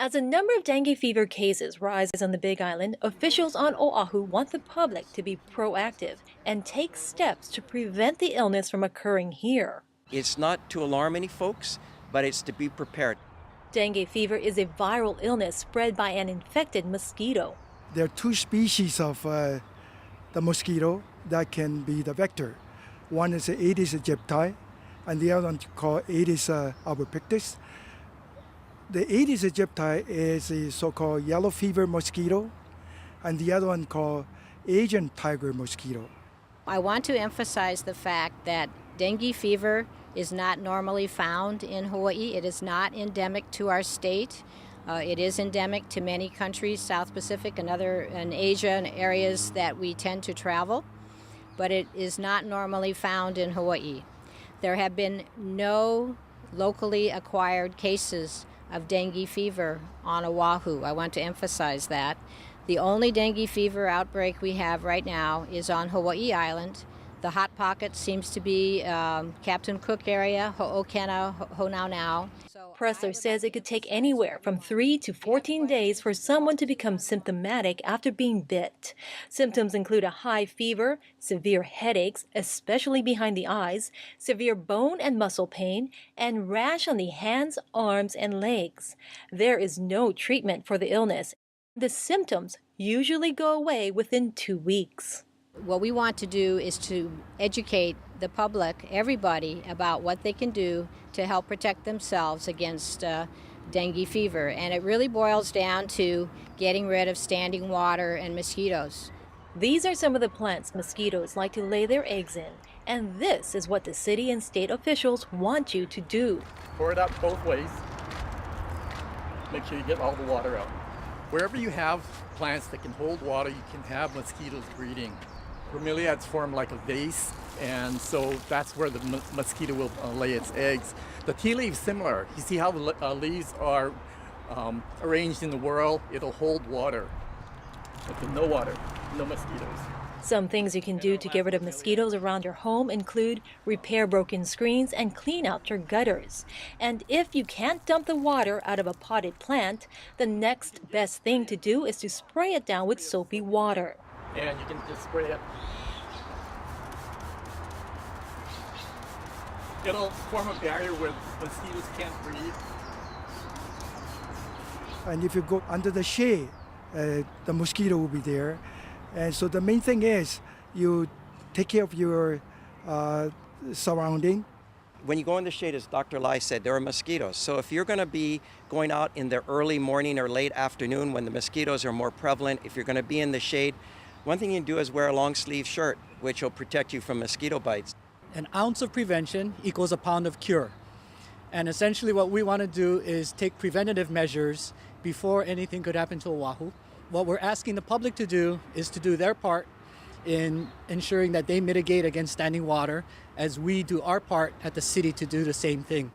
As the number of dengue fever cases rises on the Big Island, officials on Oahu want the public to be proactive and take steps to prevent the illness from occurring here. It's not to alarm any folks, but it's to be prepared. Dengue fever is a viral illness spread by an infected mosquito. There are two species of the mosquito that can be the vector. One is the Aedes aegypti, and the other one called Aedes albopictus. The Aedes aegypti is a so-called yellow fever mosquito, and the other one called Asian tiger mosquito. I want to emphasize the fact that dengue fever is not normally found in Hawaii. It is not endemic to our state. It is endemic to many countries, South Pacific and Asia and areas that we tend to travel, but it is not normally found in Hawaii. There have been no locally acquired cases of dengue fever on Oahu. I want to emphasize that. The only dengue fever outbreak we have right now is on Hawaii Island. The hot pocket seems to be Captain Cook area, Ho'okena, Honaunau. Pressler says it could take anywhere from 3 to 14 days for someone to become symptomatic after being bit. Symptoms include a high fever, severe headaches, especially behind the eyes, severe bone and muscle pain, and rash on the hands, arms, and legs. There is no treatment for the illness. The symptoms usually go away within 2 weeks. What we want to do is to educate the public, everybody, about what they can do to help protect themselves against dengue fever. And it really boils down to getting rid of standing water and mosquitoes. These are some of the plants mosquitoes like to lay their eggs in. And this is what the city and state officials want you to do. Pour it up both ways. Make sure you get all the water out. Wherever you have plants that can hold water, you can have mosquitoes breeding. Bromeliads form like a vase, and so that's where the mosquito will lay its eggs. The tea leaf similar. You see how the leaves are arranged in the whorl? It'll hold water. But with no water, no mosquitoes. Some things you can do to get rid of mosquitoes around your home include repair broken screens and clean out your gutters. And if you can't dump the water out of a potted plant, the next best thing to do is to spray it down with soapy water. And you can just spray it. It'll form a barrier where mosquitoes can't breathe. And if you go under the shade, the mosquito will be there. And so the main thing is you take care of your surrounding. When you go in the shade, as Dr. Lai said, there are mosquitoes. So if you're going to be going out in the early morning or late afternoon when the mosquitoes are more prevalent, if you're going to be in the shade, one thing you can do is wear a long sleeve shirt, which will protect you from mosquito bites. An ounce of prevention equals a pound of cure. And essentially what we want to do is take preventative measures before anything could happen to Oahu. What we're asking the public to do is to do their part in ensuring that they mitigate against standing water as we do our part at the city to do the same thing.